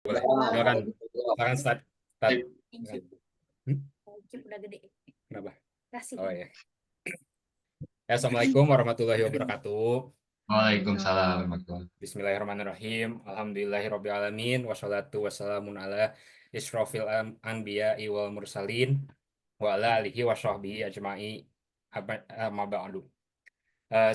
Boleh. Silakan. Silakan start. Start. Udah gede. Kenapa? Kasih. Oh ya. Assalamualaikum warahmatullahi wabarakatuh. Waalaikumsalam warahmatullahi. Bismillahirrahmanirrahim. Alhamdulillahirrabbilalamin. Wassalatu wassalamun ala isrofil anbiya'i wal mursalin wa ala alihi wa sahbihi ajma'i amma ba'du.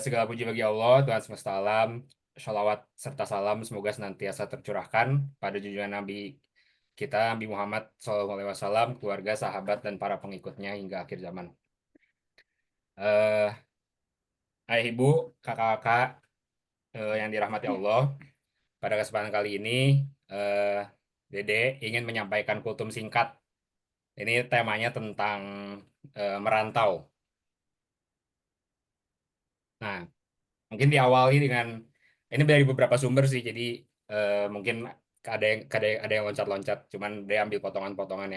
Segala puji bagi Allah, Tuhan semesta alam. Shalawat serta salam semoga senantiasa tercurahkan pada junjungan Nabi kita, Nabi Muhammad SAW, keluarga, sahabat, dan para pengikutnya hingga akhir zaman. Ayah ibu, kakak-kakak yang dirahmati Allah, pada kesempatan kali ini Dede ingin menyampaikan kultum singkat. Ini temanya tentang merantau. Nah, mungkin diawali dengan ini dari beberapa sumber sih, jadi mungkin ada yang loncat-loncat, cuman dia ambil potongan-potongan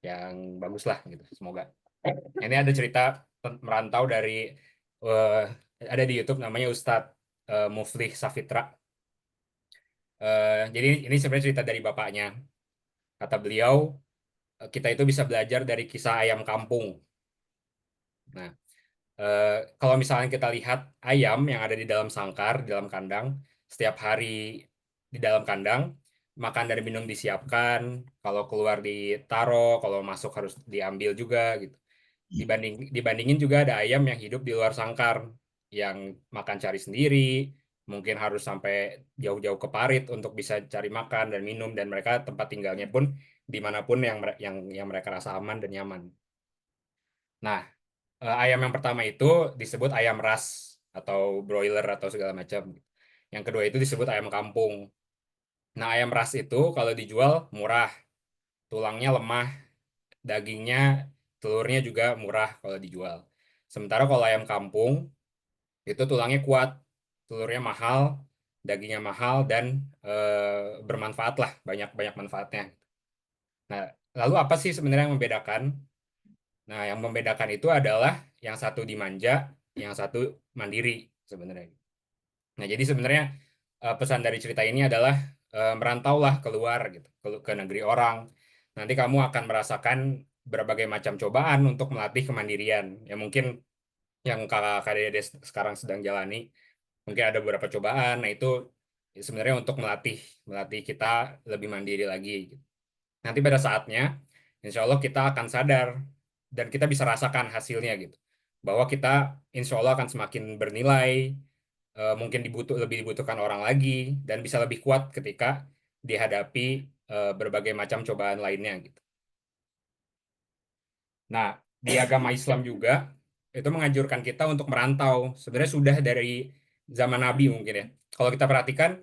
yang bagus lah gitu. Semoga. Ini ada cerita merantau dari eh, ada di YouTube namanya Ustadz Muflih Safitra. Jadi ini sebenarnya cerita dari bapaknya. Kata beliau, kita itu bisa belajar dari kisah ayam kampung. Nah, kalau misalnya kita lihat ayam yang ada di dalam sangkar, di dalam kandang, setiap hari di dalam kandang, makan dan minum disiapkan, kalau keluar ditaro, kalau masuk harus diambil juga gitu. Dibandingin juga ada ayam yang hidup di luar sangkar, yang makan cari sendiri, mungkin harus sampai jauh-jauh ke parit untuk bisa cari makan dan minum, dan mereka tempat tinggalnya pun dimanapun yang mereka rasa aman dan nyaman. Nah, ayam yang pertama itu disebut ayam ras atau broiler atau segala macam. Yang kedua itu disebut ayam kampung. Nah, ayam ras itu kalau dijual murah, tulangnya lemah, dagingnya, telurnya juga murah kalau dijual. Sementara kalau ayam kampung itu tulangnya kuat, telurnya mahal, dagingnya mahal dan bermanfaat lah, banyak manfaatnya. Nah, lalu apa sih sebenarnya yang membedakan? Nah, yang membedakan itu adalah yang satu dimanja, yang satu mandiri sebenarnya. Nah, jadi sebenarnya pesan dari cerita ini adalah merantaulah keluar gitu, ke negeri orang. Nanti kamu akan merasakan berbagai macam cobaan untuk melatih kemandirian. Ya mungkin yang kakak Dede sekarang sedang jalani, mungkin ada beberapa cobaan. Nah, itu sebenarnya untuk melatih kita lebih mandiri lagi gitu. Nanti pada saatnya, insya Allah kita akan sadar dan kita bisa rasakan hasilnya gitu. Bahwa kita insya Allah akan semakin bernilai, mungkin lebih dibutuhkan orang lagi, dan bisa lebih kuat ketika dihadapi berbagai macam cobaan lainnya gitu. Nah, di agama Islam juga itu menganjurkan kita untuk merantau. Sebenarnya sudah dari zaman Nabi mungkin ya. Kalau kita perhatikan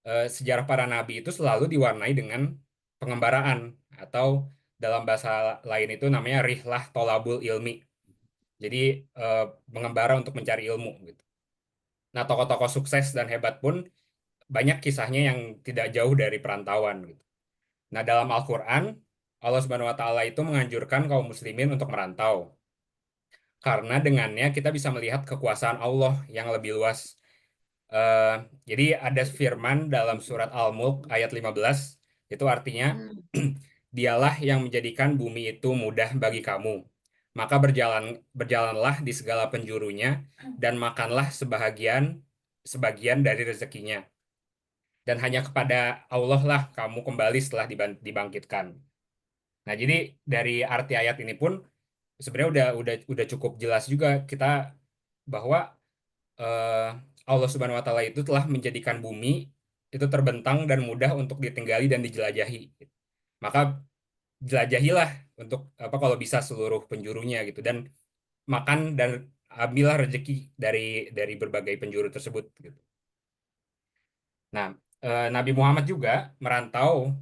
sejarah para nabi itu selalu diwarnai dengan pengembaraan atau dalam bahasa lain itu namanya rihlah tolabul ilmi. Jadi eh, mengembara untuk mencari ilmu gitu. Nah, tokoh-tokoh sukses dan hebat pun banyak kisahnya yang tidak jauh dari perantauan gitu. Nah, dalam Al-Qur'an Allah Subhanahu wa taala itu menganjurkan kaum muslimin untuk merantau. Karena dengannya kita bisa melihat kekuasaan Allah yang lebih luas. Eh, jadi ada firman dalam surat Al-Mulk ayat 15, itu artinya dialah yang menjadikan bumi itu mudah bagi kamu. Maka berjalanlah di segala penjurunya dan makanlah sebagian dari rezekinya. Dan hanya kepada Allah lah kamu kembali setelah dibangkitkan. Nah, jadi dari arti ayat ini pun sebenarnya udah cukup jelas juga kita bahwa eh, Allah Subhanahu wa taala itu telah menjadikan bumi itu terbentang dan mudah untuk ditinggali dan dijelajahi. Maka jelajahilah untuk apa kalau bisa seluruh penjurunya gitu, dan makan dan ambillah rezeki dari berbagai penjuru tersebut gitu. Nah, Nabi Muhammad juga merantau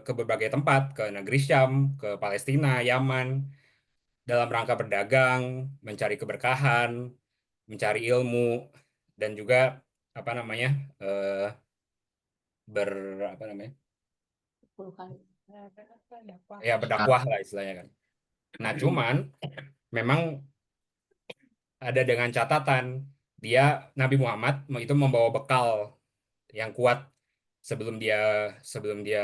ke berbagai tempat, ke negeri Syam, ke Palestina, Yaman, dalam rangka berdagang, mencari keberkahan, mencari ilmu, dan juga apa namanya eh, ber apa namanya 10 kali. ya berdakwah lah istilahnya kan. Nah, cuman memang ada dengan catatan dia Nabi Muhammad itu membawa bekal yang kuat sebelum dia sebelum dia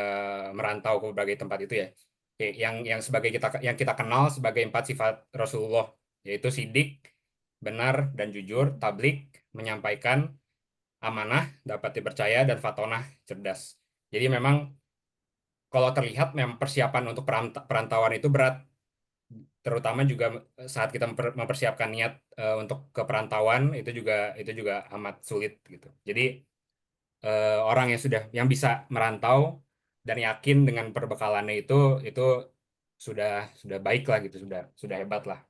merantau ke berbagai tempat itu ya. Oke, yang sebagai kita kenal sebagai 4 sifat Rasulullah, yaitu sidik, benar dan jujur, tablik, menyampaikan, amanah, dapat dipercaya, dan fatonah, cerdas. Jadi memang kalau terlihat memang persiapan untuk perantauan itu berat, terutama juga saat kita mempersiapkan niat untuk ke perantauan itu juga amat sulit gitu. Jadi orang yang yang bisa merantau dan yakin dengan perbekalannya itu sudah sudah baik lah gitu, sudah hebat lah.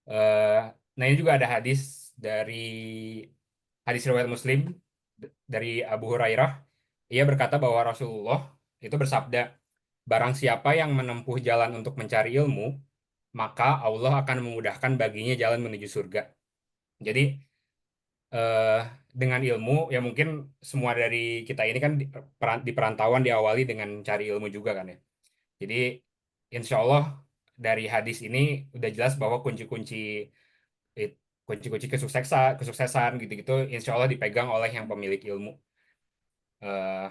Eh, nah ini juga ada dari hadis riwayat Muslim dari Abu Hurairah. Ia berkata bahwa Rasulullah itu bersabda, barang siapa yang menempuh jalan untuk mencari ilmu, maka Allah akan memudahkan baginya jalan menuju surga. Jadi eh, dengan ilmu ya mungkin semua dari kita ini kan di perantauan diawali dengan cari ilmu juga kan ya. Jadi insya Allah dari hadis ini udah jelas bahwa it- kunci-kunci kesuksesan gitu-gitu insya Allah dipegang oleh yang pemilik ilmu. Eh,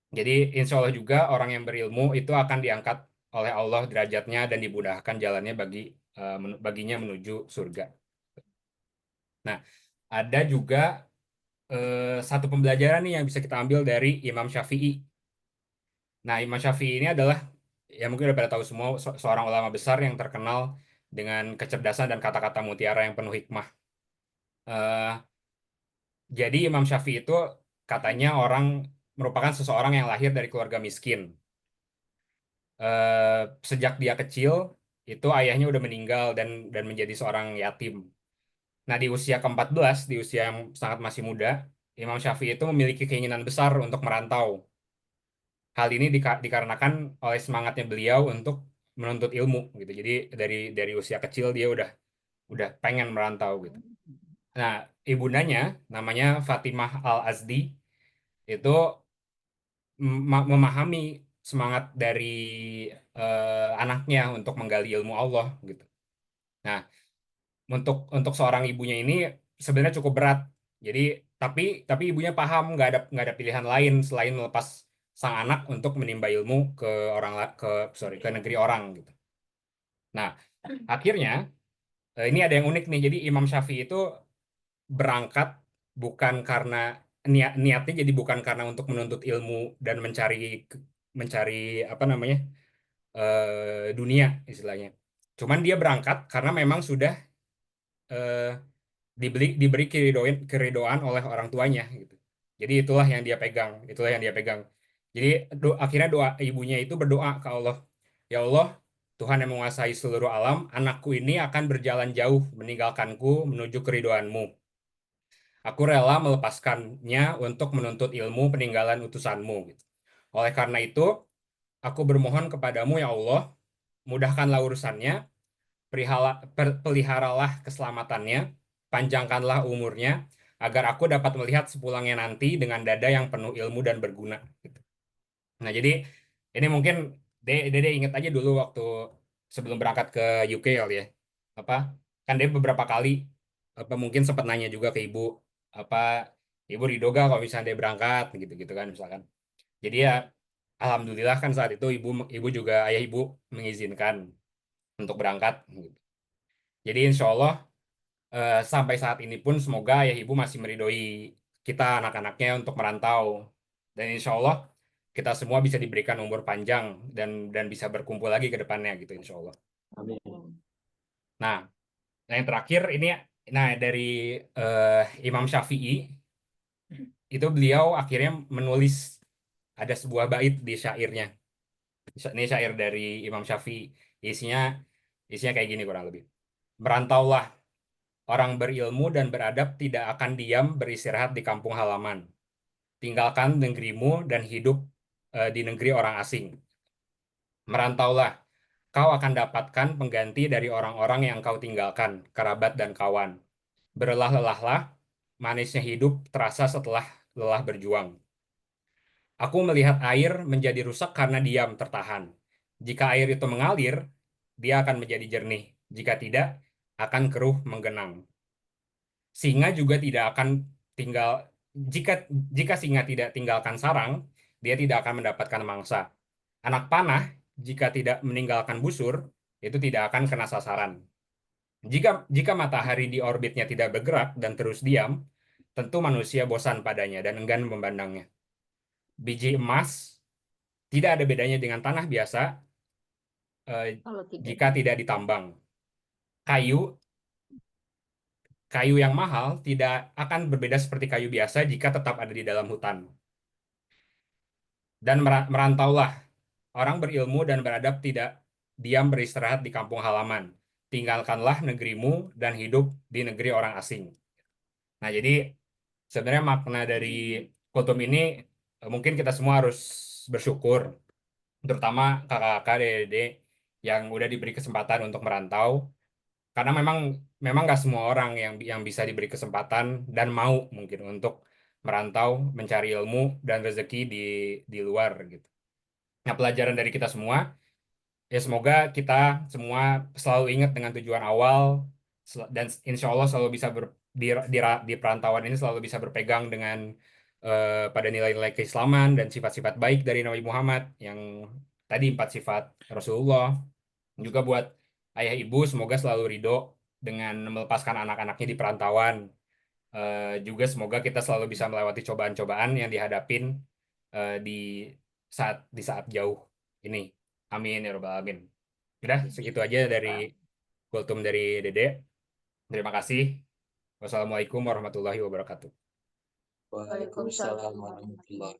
jadi insya Allah juga orang yang berilmu itu akan diangkat oleh Allah derajatnya dan dimudahkan jalannya baginya menuju surga. Nah, ada juga satu pembelajaran nih yang bisa kita ambil dari Imam Syafi'i. Nah, Imam Syafi'i ini adalah ya mungkin udah pada tahu semua seorang ulama besar yang terkenal dengan kecerdasan dan kata-kata mutiara yang penuh hikmah. Eh, jadi Imam Syafi'i itu katanya merupakan seseorang yang lahir dari keluarga miskin. Sejak dia kecil itu ayahnya udah meninggal dan menjadi seorang yatim. Nah, di usia ke-14, di usia yang sangat masih muda, Imam Syafi'i itu memiliki keinginan besar untuk merantau. Hal ini dikarenakan oleh semangatnya beliau untuk menuntut ilmu gitu. Jadi dari usia kecil dia udah pengen merantau gitu. Nah, ibundanya namanya Fatimah Al-Azdi itu memahami semangat dari anaknya untuk menggali ilmu Allah gitu. Nah, untuk seorang ibunya ini sebenarnya cukup berat. Jadi tapi ibunya paham nggak ada pilihan lain selain melepas sang anak untuk menimba ilmu ke ke negeri orang gitu. Nah, akhirnya ini ada yang unik nih. Jadi Imam Syafi'i itu berangkat bukan karena niatnya jadi bukan karena untuk menuntut ilmu dan mencari apa namanya dunia istilahnya. Cuman dia berangkat karena memang sudah eh, diberi keridoan oleh orang tuanya gitu. Jadi itulah yang dia pegang. Jadi akhirnya doa ibunya itu berdoa ke Allah, ya Allah, Tuhan yang menguasai seluruh alam, anakku ini akan berjalan jauh meninggalkanku menuju keridoanmu. Aku rela melepaskannya untuk menuntut ilmu peninggalan utusanmu. Gitu. Oleh karena itu, aku bermohon kepadamu ya Allah, mudahkanlah urusannya, peliharalah keselamatannya, panjangkanlah umurnya, agar aku dapat melihat sepulangnya nanti dengan dada yang penuh ilmu dan berguna. Gitu. Nah, jadi ini mungkin Dede ingat aja dulu waktu sebelum berangkat ke UK kali ya. Apa kan dia beberapa kali apa mungkin sempat nanya juga ke ibu apa ibu ridho gak kalau misalnya dia berangkat gitu-gitu kan misalkan. Jadi ya alhamdulillah kan saat itu ibu juga ayah ibu mengizinkan untuk berangkat. Gitu. Jadi insya Allah sampai saat ini pun semoga ayah ibu masih meridhoi kita anak-anaknya untuk merantau dan insya Allah kita semua bisa diberikan umur panjang dan bisa berkumpul lagi ke depannya gitu insya Allah. Amin. Nah, yang terakhir ini nah dari eh, Imam Syafi'i itu beliau akhirnya menulis ada sebuah bait di syairnya. Ini syair dari Imam Syafi'i isinya isinya kayak gini kurang lebih. Merantaulah. Orang berilmu dan beradab tidak akan diam beristirahat di kampung halaman. Tinggalkan negerimu dan hidup di negeri orang asing. Merantaulah, kau akan dapatkan pengganti dari orang-orang yang kau tinggalkan, kerabat dan kawan. Berlelah-lelahlah, manisnya hidup terasa setelah lelah berjuang. Aku melihat air menjadi rusak karena diam tertahan. Jika air itu mengalir, dia akan menjadi jernih. Jika tidak, akan keruh menggenang. Singa juga tidak akan tinggal jika singa tidak tinggalkan sarang, dia tidak akan mendapatkan mangsa. Anak panah jika tidak meninggalkan busur, itu tidak akan kena sasaran. Jika matahari di orbitnya tidak bergerak dan terus diam, tentu manusia bosan padanya dan enggan memandangnya. Biji emas tidak ada bedanya dengan tanah biasa Kalau tidak jika tidak ditambang. Kayu kayu yang mahal tidak akan berbeda seperti kayu biasa jika tetap ada di dalam hutan. Dan merantaulah. Orang berilmu dan beradab tidak diam beristirahat di kampung halaman. Tinggalkanlah negerimu dan hidup di negeri orang asing. Nah, jadi sebenarnya makna dari kultum ini mungkin kita semua harus bersyukur, terutama kakak-kakak, adik yang udah diberi kesempatan untuk merantau, karena memang nggak semua orang yang bisa diberi kesempatan dan mau mungkin untuk merantau, mencari ilmu dan rezeki di luar gitu. Nah, pelajaran dari kita semua, ya semoga kita semua selalu ingat dengan tujuan awal dan insya Allah selalu bisa di perantauan ini selalu bisa berpegang dengan pada nilai-nilai keislaman dan sifat-sifat baik dari Nabi Muhammad yang tadi 4 sifat Rasulullah. Juga buat ayah ibu semoga selalu ridho dengan melepaskan anak-anaknya di perantauan. Juga semoga kita selalu bisa melewati cobaan-cobaan yang dihadapin di saat jauh ini. Amin ya robbal alamin. Udah segitu aja dari kultum dari Dede. Terima kasih. Wassalamualaikum warahmatullahi wabarakatuh. Waalaikumsalam warahmatullahi